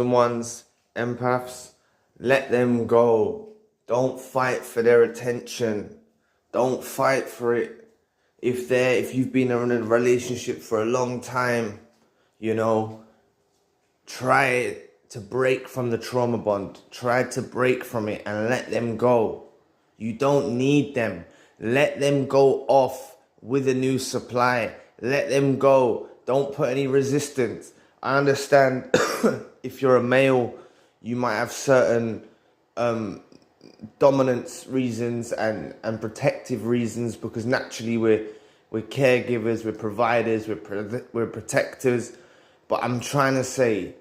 chosen ones, empaths, let them go. Don't fight for their attention. Don't fight for it. If you've been in a relationship for a long time, you know, try to break from the trauma bond. Try to break from it and let them go. You don't need them. Let them go off with a new supply. Let them go. Don't put any resistance. I understand if you're a male, you might have certain dominance reasons and protective reasons, because naturally we're caregivers, we're providers, we're protectors. But I'm trying to say,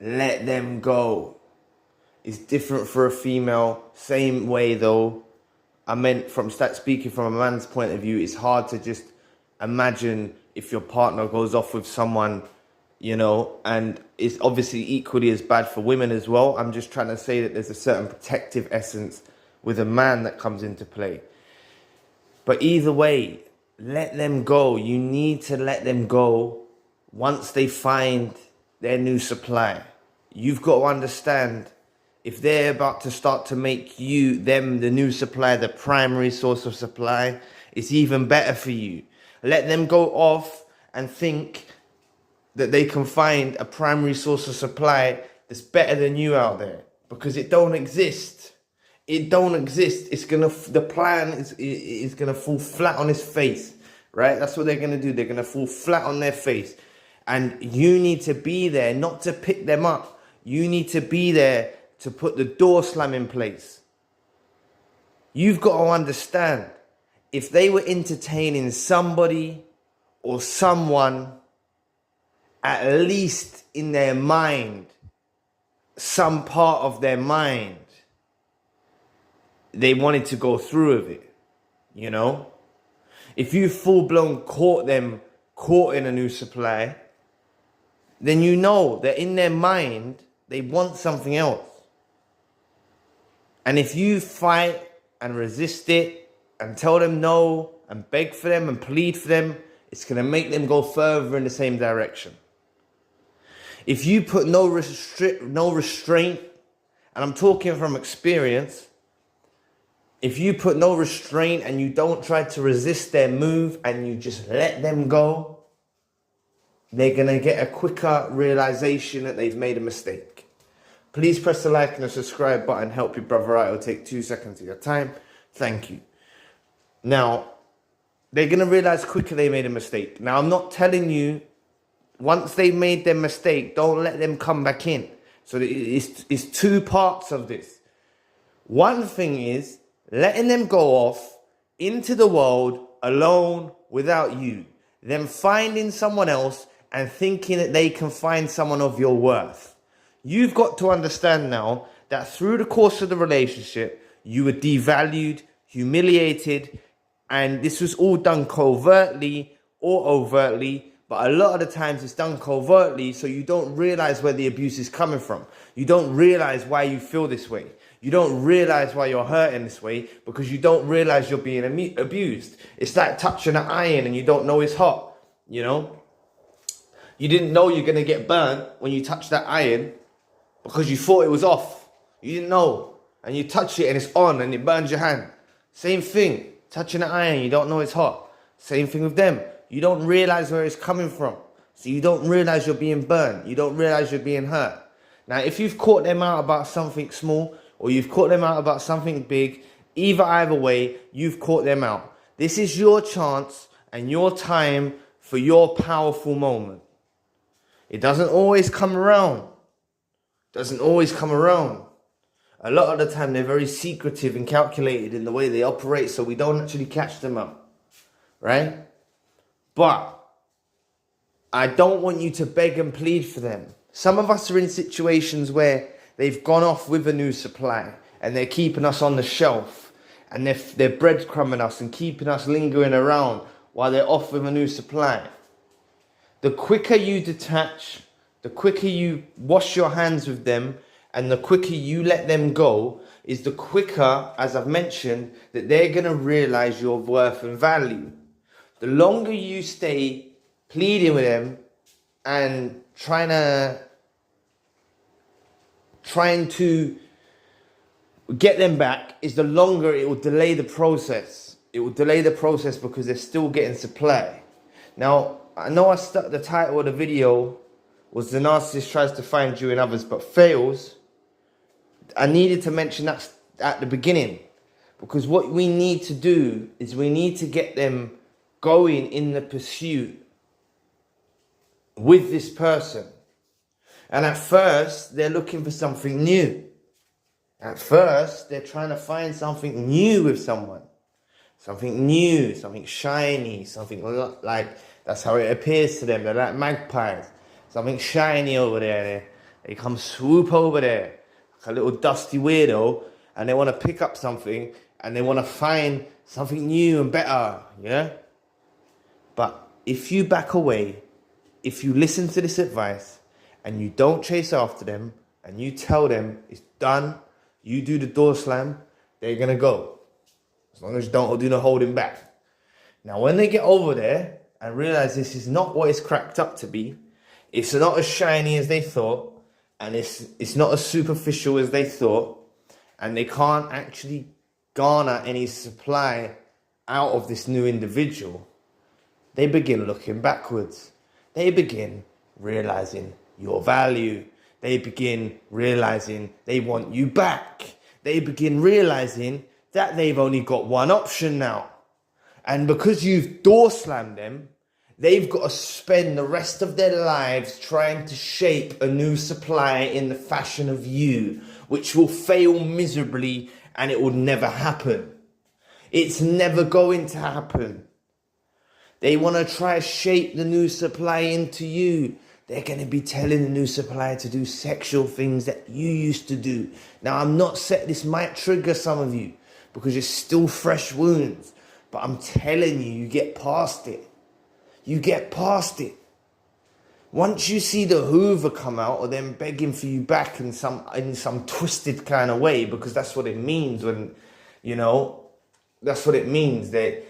let them go. It's different for a female. Same way though. I meant speaking from a man's point of view, it's hard to just imagine if your partner goes off with someone, you know, and it's obviously equally as bad for women as well. I'm just trying to say that there's a certain protective essence with a man that comes into play. But either way, let them go. You need to let them go once they find their new supply. You've got to understand, if they're about to start to make them the new supply, the primary source of supply, it's even better for you. Let them go off and think that they can find a primary source of supply that's better than you out there, because it don't exist. It don't exist. The plan is gonna fall flat on its face, right? That's what they're gonna do. They're gonna fall flat on their face, and you need to be there, not to pick them up. You need to be there to put the door slam in place. You've got to understand, if they were entertaining somebody or someone, at least in their mind, some part of their mind, they wanted to go through with it, you know? If you full-blown caught in a new supply, then you know that in their mind, they want something else. And if you fight and resist it and tell them no and beg for them and plead for them, it's going to make them go further in the same direction. If you put no restraint, and I'm talking from experience, if you put no restraint and you don't try to resist their move and you just let them go, they're going to get a quicker realization that they've made a mistake. Please press the like and the subscribe button. Help your brother out. It'll take 2 seconds of your time. Thank you. Now, they're going to realize quicker they made a mistake. Now, I'm not telling you, once they've made their mistake, don't let them come back in. So it's two parts of this. One thing is letting them go off into the world alone without you. Them finding someone else and thinking that they can find someone of your worth. You've got to understand now that through the course of the relationship, you were devalued, humiliated, and this was all done covertly or overtly, but a lot of the times it's done covertly, so you don't realize where the abuse is coming from. You don't realize why you feel this way. You don't realize why you're hurting this way, because you don't realize you're being abused. It's like touching an iron and you don't know it's hot, you know? You didn't know you're going to get burnt when you touch that iron, because you thought it was off. You didn't know. And you touch it and it's on and it burns your hand. Same thing. Touching an iron, you don't know it's hot. Same thing with them. You don't realize where it's coming from. So you don't realize you're being burned. You don't realize you're being hurt. Now, if you've caught them out about something small or you've caught them out about something big, either way, you've caught them out. This is your chance and your time for your powerful moment. It doesn't always come around. Doesn't always come around. A lot of the time they're very secretive and calculated in the way they operate, so we don't actually catch them up, right? But I don't want you to beg and plead for them. Some of us are in situations where they've gone off with a new supply and they're keeping us on the shelf, and they're breadcrumbing us and keeping us lingering around while they're off with a new supply. The quicker you detach, the quicker you wash your hands with them, and the quicker you let them go, is the quicker, as I've mentioned, that they're going to realize your worth and value. The longer you stay pleading with them and trying to trying to get them back is the longer it will delay the process. It will delay the process because they're still getting supply. Now, I know I stuck the title of the video was "The Narcissist Tries to Find You in Others But Fails." I needed to mention that at the beginning, because what we need to do is we need to get them going in the pursuit with this person. And at first, they're looking for something new. At first, they're trying to find something new with someone. Something new, something shiny, something like, that's how it appears to them. They're like magpies. Something shiny over there. They come swoop over there, like a little dusty weirdo, and they want to pick up something, and they want to find something new and better, yeah? But if you back away, if you listen to this advice, and you don't chase after them, and you tell them it's done, you do the door slam, they're going to go. As long as you don't do the holding back. Now, when they get over there and realize this is not what it's cracked up to be, it's not as shiny as they thought, and it's not as superficial as they thought, and they can't actually garner any supply out of this new individual, they begin looking backwards. They begin realizing your value. They begin realizing they want you back. They begin realizing that they've only got one option now. And because you've door slammed them, they've got to spend the rest of their lives trying to shape a new supply in the fashion of you, which will fail miserably, and it will never happen. It's never going to happen. They want to try to shape the new supply into you. They're going to be telling the new supplier to do sexual things that you used to do. Now, I'm not saying this might trigger some of you because it's still fresh wounds. But I'm telling you, you get past it. You get past it. Once you see the Hoover come out or them begging for you back in some twisted kind of way, because that's what it means when, you know, that's what it means. They're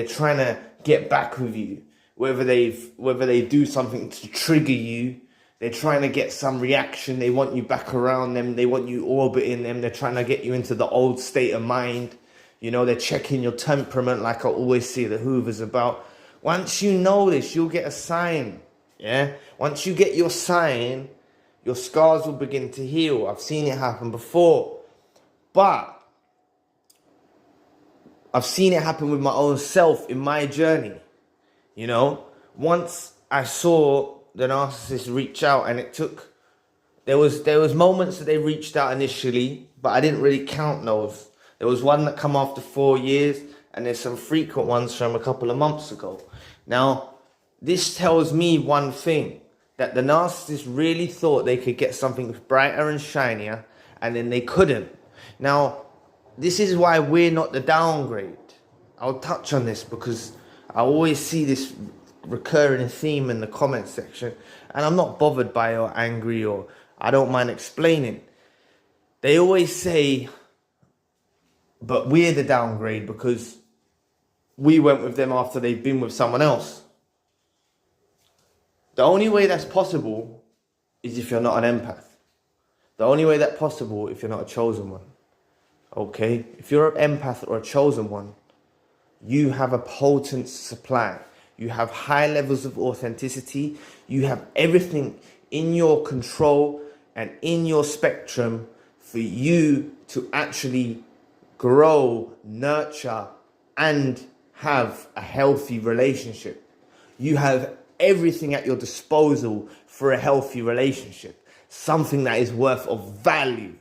trying to get back with you. Whether they do something to trigger you, they're trying to get some reaction. They want you back around them. They want you orbiting them. They're trying to get you into the old state of mind. You know, they're checking your temperament, like I always see the Hoovers about. Once you know this, you'll get a sign. Yeah. Once you get your sign, your scars will begin to heal. I've seen it happen before, but I've seen it happen with my own self in my journey. You know, once I saw the narcissist reach out, and there was moments that they reached out initially, but I didn't really count those. There was one that come after 4 years, and there's some frequent ones from a couple of months ago. Now, this tells me one thing, that the narcissist really thought they could get something brighter and shinier, and then they couldn't. Now, this is why we're not the downgrade. I'll touch on this because I always see this recurring theme in the comment section, and I'm not bothered by it or angry, or I don't mind explaining. They always say, but we're the downgrade because we went with them after they've been with someone else. The only way that's possible is if you're not an empath. The only way that's possible if you're not a chosen one. Okay? If you're an empath or a chosen one, you have a potent supply. You have high levels of authenticity. You have everything in your control and in your spectrum for you to actually grow, nurture, and have a healthy relationship. You have everything at your disposal for a healthy relationship. Something that is worth of value.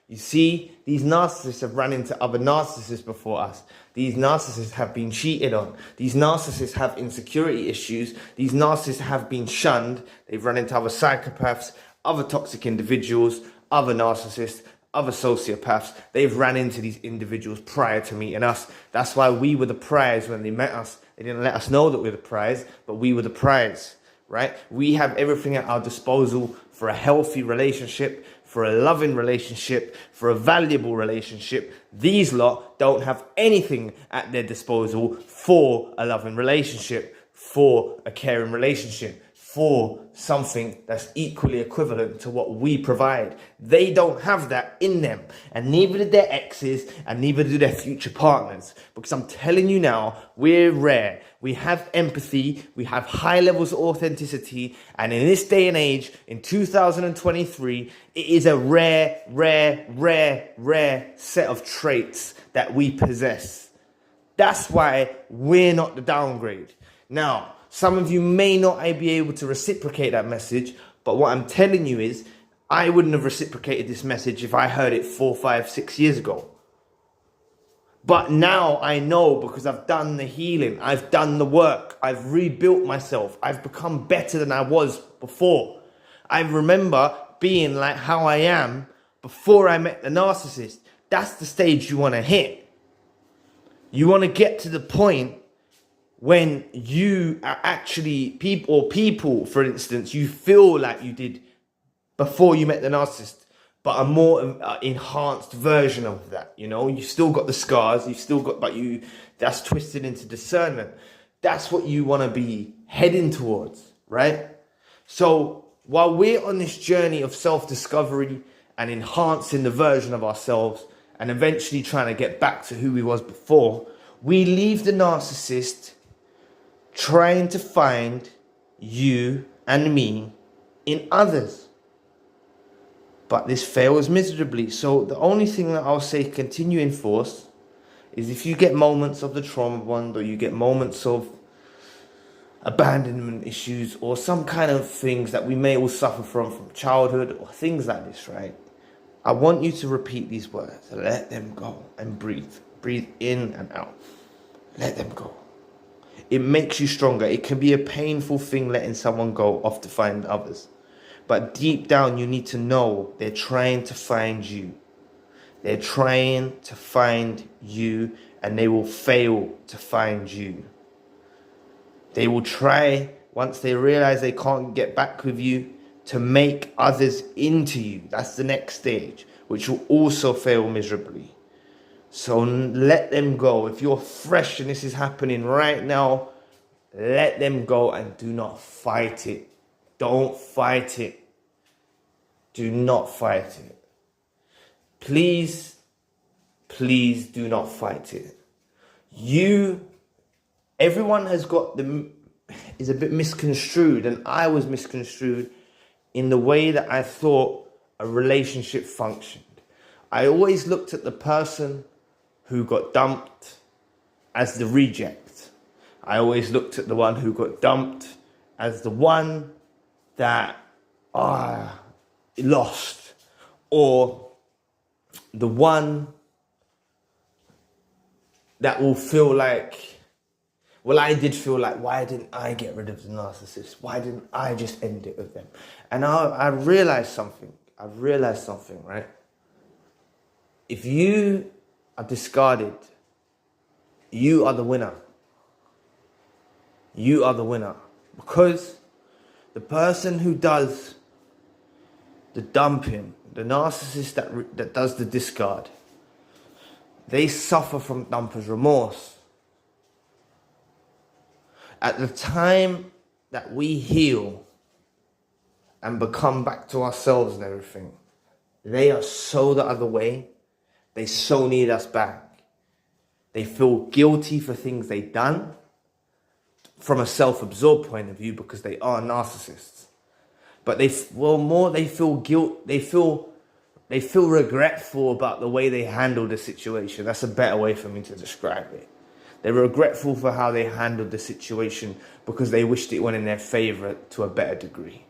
You see, these narcissists have run into other narcissists before us. These narcissists have been cheated on. These narcissists have insecurity issues. These narcissists have been shunned. They've run into other psychopaths, other toxic individuals, other narcissists, other sociopaths. They've ran into these individuals prior to meeting us. That's why we were the prize when they met us. They didn't let us know that we're the prize, but we were the prize, right? We have everything at our disposal for a healthy relationship, for a loving relationship, for a valuable relationship. These lot don't have anything at their disposal for a loving relationship, for a caring relationship, for something that's equally equivalent to what we provide. They don't have that in them, and neither do their exes, and neither do their future partners. Because I'm telling you now, we're rare. We have empathy, we have high levels of authenticity, and in this day and age, in 2023, it is a rare set of traits that we possess. That's why we're not the downgrade. Now, some of you may not be able to reciprocate that message, but what I'm telling you is, I wouldn't have reciprocated this message if I heard it 4, 5, 6 years ago. But now I know, because I've done the healing, I've done the work, I've rebuilt myself, I've become better than I was before. I remember being like how I am before I met the narcissist. That's the stage you want to hit. You want to get to the point when you are actually people, for instance, you feel like you did before you met the narcissist, but a more enhanced version of that. You know, you still got the scars, that's twisted into discernment. That's what you want to be heading towards, right? So while we're on this journey of self-discovery and enhancing the version of ourselves and eventually trying to get back to who we was before, we leave the narcissist trying to find you and me in others. But this fails miserably. So the only thing that I'll say continue in force is, if you get moments of the trauma bond, or you get moments of abandonment issues, or some kind of things that we may all suffer from childhood, or things like this, right? I want you to repeat these words. Let them go, and breathe. Breathe in and out. Let them go. It makes you stronger. It can be a painful thing letting someone go off to find others. But deep down, you need to know they're trying to find you. They're trying to find you, and they will fail to find you. They will try, once they realize they can't get back with you, to make others into you. That's the next stage, which will also fail miserably. So let them go. If you're fresh and this is happening right now, let them go, and do not fight it. Don't fight it. Do not fight it. Please, please do not fight it. Everyone has got is a bit misconstrued, and I was misconstrued in the way that I thought a relationship functioned. I always looked at the person who got dumped as the reject. I always looked at the one who got dumped as the one that lost, or the one that will feel like, well, I did feel like, why didn't I get rid of the narcissist? Why didn't I just end it with them? And I realized something. Right? If you are discarded, you are the winner. You are the winner. Because the person who does the dumping, the narcissist that does the discard, they suffer from dumper's remorse. At the time that we heal and become back to ourselves and everything, they are so the other way. They so need us back. They feel guilty for things they've done from a self-absorbed point of view, because they are narcissists. But they feel guilt. They feel regretful about the way they handled the situation. That's a better way for me to describe it. They're regretful for how they handled the situation, because they wished it went in their favor to a better degree.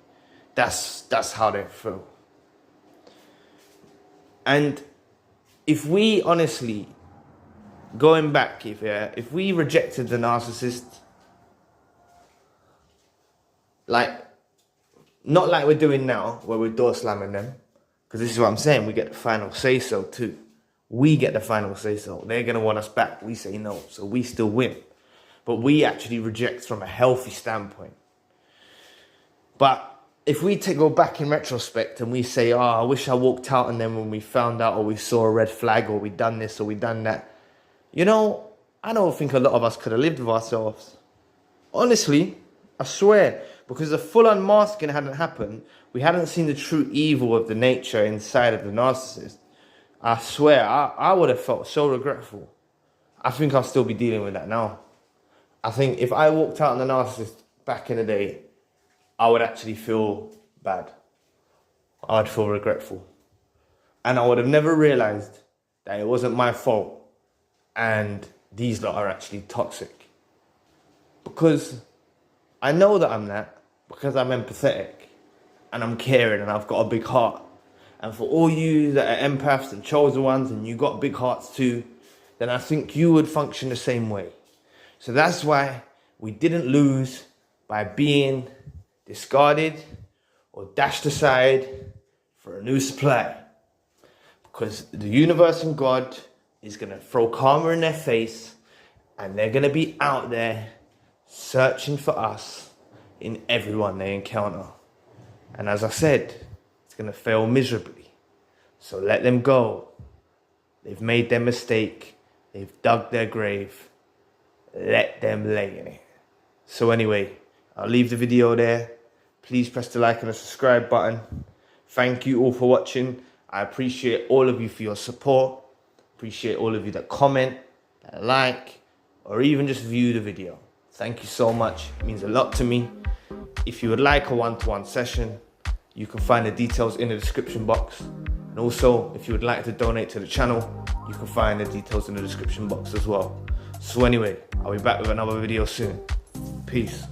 That's how they feel. And if we honestly, going back, if we rejected the narcissist, not like we're doing now, where we're door slamming them, because this is what I'm saying, we get the final say so too. We get the final say so. They're going to want us back. We say no, so we still win. But we actually reject from a healthy standpoint. But if we go back in retrospect and we say, I wish I walked out on them when we found out, or we saw a red flag, or we done this, or we done that. I don't think a lot of us could have lived with ourselves. Honestly, I swear. Because the full unmasking hadn't happened, we hadn't seen the true evil of the nature inside of the narcissist. I swear, I would have felt so regretful. I think I'll still be dealing with that now. I think if I walked out on the narcissist back in the day, I would actually feel bad. I'd feel regretful. And I would have never realized that it wasn't my fault and these lot are actually toxic. Because I know that I'm that, because I'm empathetic and I'm caring and I've got a big heart. And for all you that are empaths and chosen ones and you got big hearts too, then I think you would function the same way. So that's why we didn't lose by being discarded or dashed aside for a new supply. Because the universe and God is going to throw karma in their face and they're going to be out there searching for us in everyone they encounter. And as I said, it's going to fail miserably. So let them go. They've made their mistake. They've dug their grave. Let them lay in it. So anyway, I'll leave the video there. Please press the like and the subscribe button. Thank you all for watching. I appreciate all of you for your support. Appreciate all of you that comment, that like, or even just view the video. Thank you so much. It means a lot to me. If you would like a one-to-one session, you can find the details in the description box. And also, if you would like to donate to the channel, you can find the details in the description box as well. So anyway, I'll be back with another video soon. Peace.